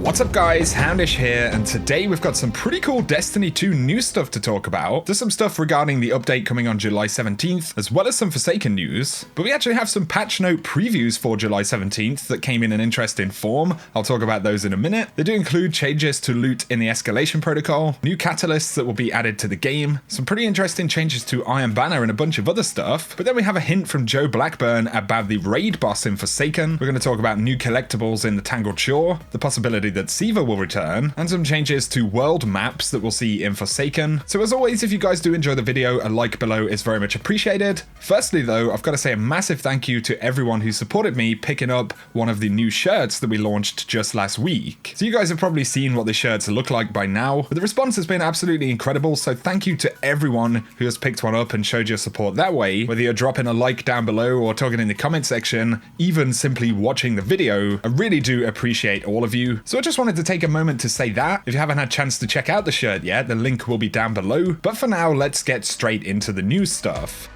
What's up guys, Houndish here, and today we've got some pretty cool Destiny 2 new stuff to talk about. There's some stuff regarding the update coming on July 17th, as well as some Forsaken news, but we actually have some patch note previews for July 17th that came in an interesting form. I'll talk about those in a minute. They do include changes to loot in the escalation protocol, new catalysts that will be added to the game, some pretty interesting changes to Iron Banner and a bunch of other stuff, but then we have a hint from Joe Blackburn about the raid boss in Forsaken. We're going to talk about new collectibles in the Tangled Shore, the possibility that Siva will return, and some changes to world maps that we'll see in Forsaken. So as always, if you guys do enjoy the video, a like below is very much appreciated. Firstly though, I've got to say a massive thank you to everyone who supported me picking up one of the new shirts that we launched just last week. So you guys have probably seen what the shirts look like by now, but the response has been absolutely incredible, so thank you to everyone who has picked one up and showed your support that way, whether you're dropping a like down below or talking in the comment section, even simply watching the video. I really do appreciate all of you. So I just wanted to take a moment to say that. If you haven't had a chance to check out the shirt yet, the link will be down below. But for now, let's get straight into the news stuff.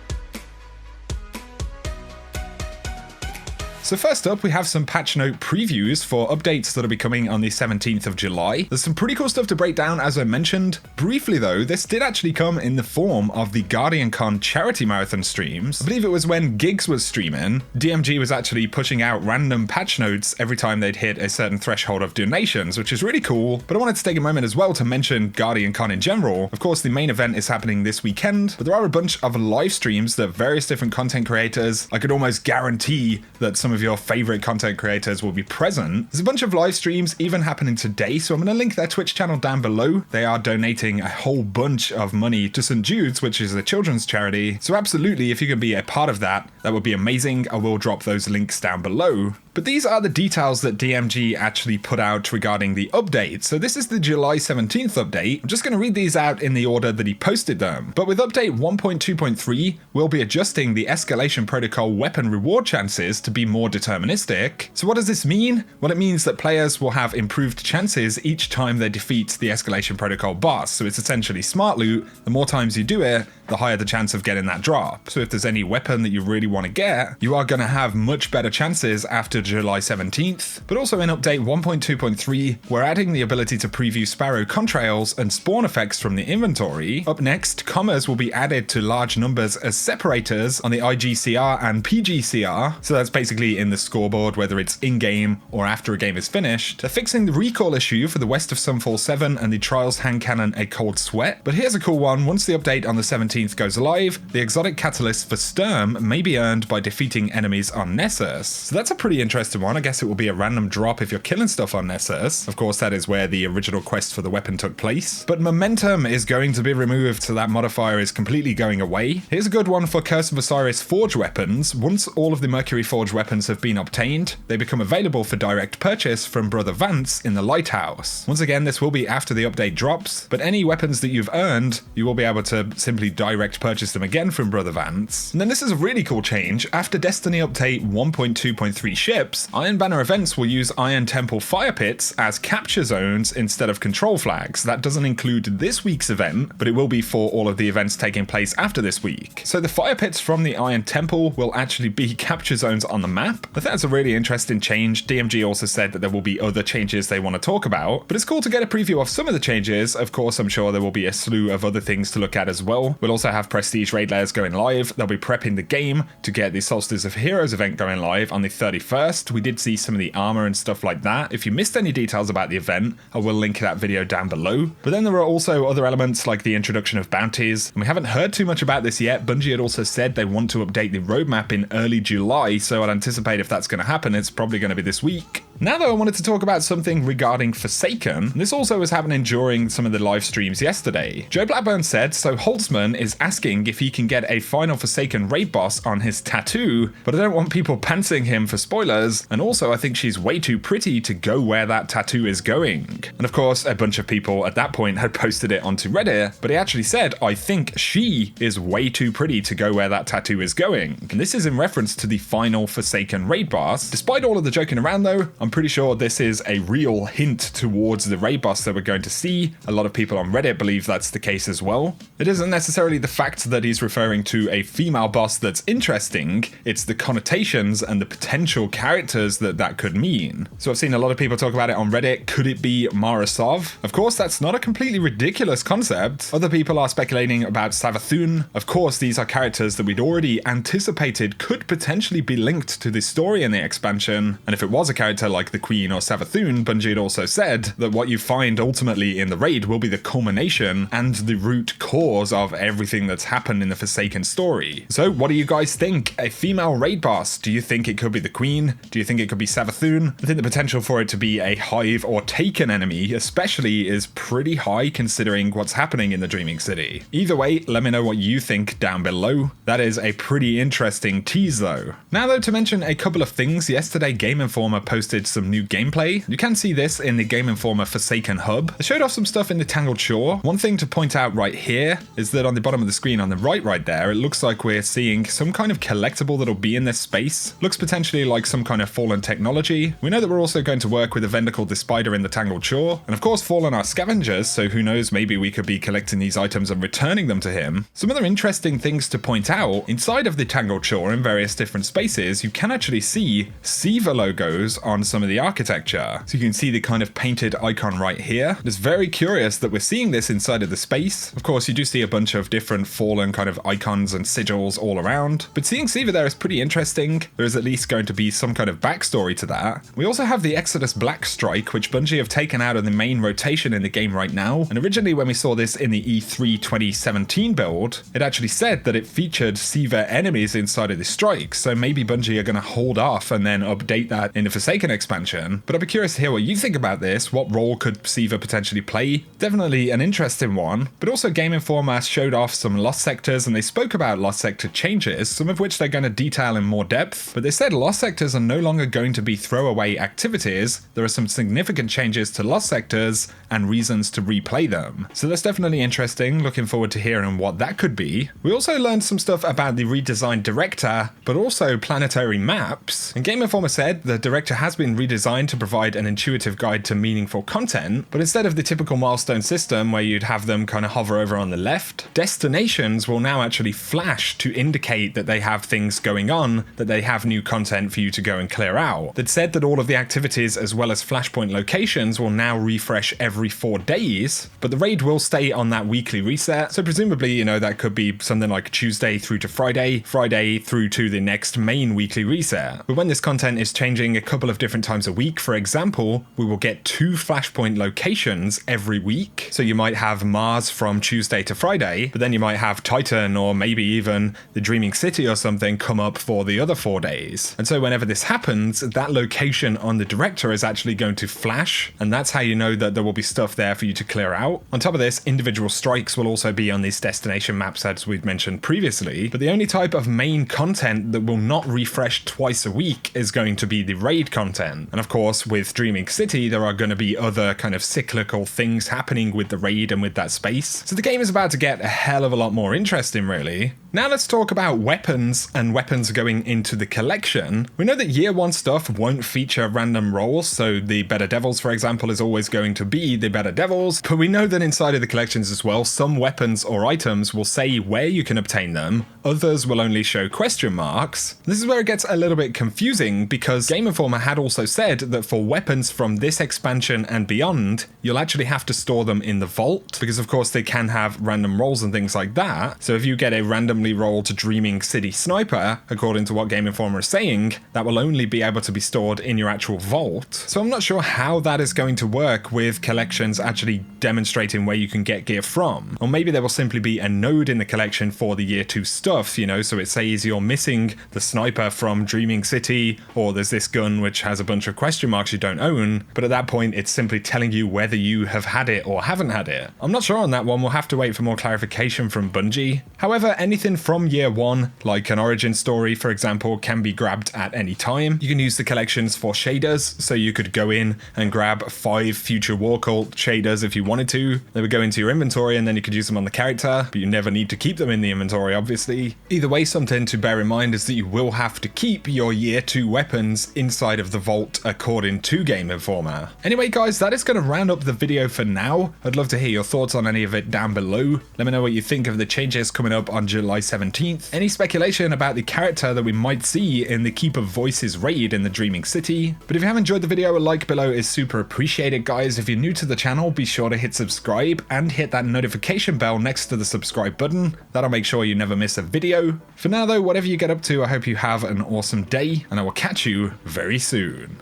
So first up, we have some patch note previews for updates that'll be coming on the 17th of July. There's some pretty cool stuff to break down, as I mentioned. Briefly though, this did actually come in the form of the GuardianCon charity marathon streams. I believe it was when Gigs was streaming, DMG was actually pushing out random patch notes every time they'd hit a certain threshold of donations, which is really cool. But I wanted to take a moment as well to mention GuardianCon in general. Of course, the main event is happening this weekend, but there are a bunch of live streams that various different content creators, I could almost guarantee that some of your favorite content creators will be present. There's a bunch of live streams even happening today, so I'm going to link their Twitch channel down below. They are donating a whole bunch of money to St. Jude's, which is a children's charity. So absolutely, if you can be a part of that, that would be amazing. I will drop those links down below. But these are the details that DMG actually put out regarding the update. So this is the July 17th update. I'm just going to read these out in the order that he posted them. But with update 1.2.3, we'll be adjusting the escalation protocol weapon reward chances to be more deterministic. So what does this mean? Well, it means that players will have improved chances each time they defeat the escalation protocol boss. So it's essentially smart loot. The more times you do it, the higher the chance of getting that drop. So if there's any weapon that you really want to get, you are going to have much better chances after July 17th. But also in update 1.2.3, we're adding the ability to preview Sparrow contrails and spawn effects from the inventory. Up next, commas will be added to large numbers as separators on the IGCR and PGCR. So that's basically in the scoreboard, whether it's in-game or after a game is finished. They're fixing the recall issue for the West of Sunfall 7 and the Trials hand cannon A Cold Sweat. But here's a cool one. Once the update on the 17th goes live, the exotic catalyst for Sturm may be earned by defeating enemies on Nessus. So that's a pretty interesting one. I guess it will be a random drop if you're killing stuff on Nessus. Of course, that is where the original quest for the weapon took place. But momentum is going to be removed, so that modifier is completely going away. Here's a good one for Curse of Osiris Forge weapons. Once all of the Mercury Forge weapons have been obtained, they become available for direct purchase from Brother Vance in the Lighthouse. Once again, this will be after the update drops, but any weapons that you've earned, you will be able to simply direct purchase them again from Brother Vance. And then this is a really cool change. After Destiny update 1.2.3 ships, Iron Banner events will use Iron Temple fire pits as capture zones instead of control flags. That doesn't include this week's event, but it will be for all of the events taking place after this week. So the fire pits from the Iron Temple will actually be capture zones on the map. I think that's a really interesting change. DMG also said that there will be other changes they want to talk about, but it's cool to get a preview of some of the changes. Of course, I'm sure there will be a slew of other things to look at as well. We'll also have Prestige raid layers going live. They'll be prepping the game to get the Solstice of Heroes event going live on the 31st. We did see some of the armor and stuff like that. If you missed any details about the event, I will link that video down below. But then there are also other elements like the introduction of bounties, and we haven't heard too much about this yet. Bungie had also said they want to update the roadmap in early July, so I'd anticipate if that's going to happen, it's probably going to be this week. Now though, I wanted to talk about something regarding Forsaken. This also was happening during some of the live streams yesterday. Joe Blackburn said, so Holtzman is asking if he can get a final Forsaken raid boss on his tattoo, but I don't want people pantsing him for spoilers, and also I think she's way too pretty to go where that tattoo is going. And of course, a bunch of people at that point had posted it onto Reddit, but he actually said, I think she is way too pretty to go where that tattoo is going. And this is in reference to the final Forsaken Forsaken raid boss. Despite all of the joking around though, I'm pretty sure this is a real hint towards the raid boss that we're going to see. A lot of people on Reddit believe that's the case as well. It isn't necessarily the fact that he's referring to a female boss that's interesting, it's the connotations and the potential characters that could mean. So I've seen a lot of people talk about it on Reddit. Could it be Mara Sov? Of course, that's not a completely ridiculous concept. Other people are speculating about Savathun. Of course, these are characters that we'd already anticipated could potentially be linked to this story in the expansion. And if it was a character like the Queen or Savathun, Bungie had also said that what you find ultimately in the raid will be the culmination and the root cause of everything that's happened in the Forsaken story. So what do you guys think? A female raid boss? Do you think it could be the Queen? Do you think it could be Savathun? I think the potential for it to be a Hive or Taken enemy especially is pretty high considering what's happening in the Dreaming City. Either way, let me know what you think down below. That is a pretty interesting tease though. Now though, to mention a couple of things, yesterday Game Informer posted some new gameplay. You can see this in the Game Informer Forsaken hub. They showed off some stuff in the Tangled Shore. One thing to point out right here is that on the bottom of the screen on the right there, it looks like we're seeing some kind of collectible that'll be in this space. Looks potentially like some kind of Fallen technology. We know that we're also going to work with a vendor called the Spider in the Tangled Shore. And of course, Fallen are scavengers, so who knows, maybe we could be collecting these items and returning them to him. Some other interesting things to point out, inside of the Tangled Shore in various different spaces, you can actually see Siva logos on some of the architecture. So you can see the kind of painted icon right here. It's very curious that we're seeing this inside of the space. Of course, you do see a bunch of different Fallen kind of icons and sigils all around, but seeing Siva there is pretty interesting. There is at least going to be some kind of backstory to that. We also have the Exodus Black Strike, which Bungie have taken out of the main rotation in the game right now. And originally when we saw this in the E3 2017 build, it actually said that it featured Siva enemies inside of the strike. So maybe Bungie are going to hold off and then update that in the Forsaken expansion. But I'd be curious to hear what you think about this. What role could Siva potentially play? Definitely an interesting one. But also Game Informer showed off some Lost Sectors and they spoke about Lost Sector changes, some of which they're going to detail in more depth. But they said Lost Sectors are no longer going to be throwaway activities. There are some significant changes to Lost Sectors and reasons to replay them. So that's definitely interesting. Looking forward to hearing what that could be. We also learned some stuff about the redesigned director, but also planetary maps. And Game Informer said the director has been redesigned to provide an intuitive guide to meaningful content, but instead of the typical milestone system where you'd have them kind of hover over on the left, destinations will now actually flash to indicate that they have things going on, that they have new content for you to go and clear out. That said that all of the activities as well as flashpoint locations will now refresh every 4 days, but the raid will stay on that weekly reset. So presumably, you know, that could be something like Tuesday through to Friday, Friday through to the next main weekly reset. But when this content is changing a couple of different times a week, for example, we will get 2 flashpoint locations every week. So you might have Mars from Tuesday to Friday, but then you might have Titan or maybe even the Dreaming City or something come up for the other 4 days. And so whenever this happens, that location on the director is actually going to flash, and that's how you know that there will be stuff there for you to clear out. On top of this, individual strikes will also be on these destination maps as we've mentioned previously, but the only type of main content that will not refresh twice a week is going to be the raid content. And of course, with Dreaming City, there are going to be other kind of cyclical things happening with the raid and with that space. So the game is about to get a hell of a lot more interesting, really. Now let's talk about weapons and weapons going into the collection. We know that year 1 stuff won't feature random rolls, so the Better Devils, for example, is always going to be the Better Devils, but we know that inside of the collections as well, some weapons or items will say where you can obtain them, others will only show question marks. This is where it gets a little bit confusing because Game Informer had also said that for weapons from this expansion and beyond, you'll actually have to store them in the vault because of course they can have random rolls and things like that. So if you get a randomly rolled Dreaming City Sniper, according to what Game Informer is saying, that will only be able to be stored in your actual vault. So I'm not sure how that is going to work with collections actually demonstrating where you can get gear from. Or maybe there will simply be a node in the collection for the year 2 stuff, you know, so it says you're missing the sniper from Dreaming City, or there's this gun which has a bunch of question marks you don't own, but at that point it's simply telling you whether you have had it or haven't had it. I'm not sure on that one, we'll have to wait for more clarification from Bungie. However, anything information from year one, like an origin story, for example, can be grabbed at any time. You can use the collections for shaders, so you could go in and grab 5 future war cult shaders if you wanted to. They would go into your inventory and then you could use them on the character, but you never need to keep them in the inventory, obviously. Either way, something to bear in mind is that you will have to keep your year 2 weapons inside of the vault according to Game Informer. Anyway guys, that is going to round up the video for now. I'd love to hear your thoughts on any of it down below. Let me know what you think of the changes coming up on July 17th. Any speculation about the character that we might see in the Keep of Voices raid in the Dreaming City. But if you have enjoyed the video, a like below is super appreciated, guys. If you're new to the channel, be sure to hit subscribe and hit that notification bell next to the subscribe button. That'll make sure you never miss a video. For now though, whatever you get up to, I hope you have an awesome day, and I will catch you very soon.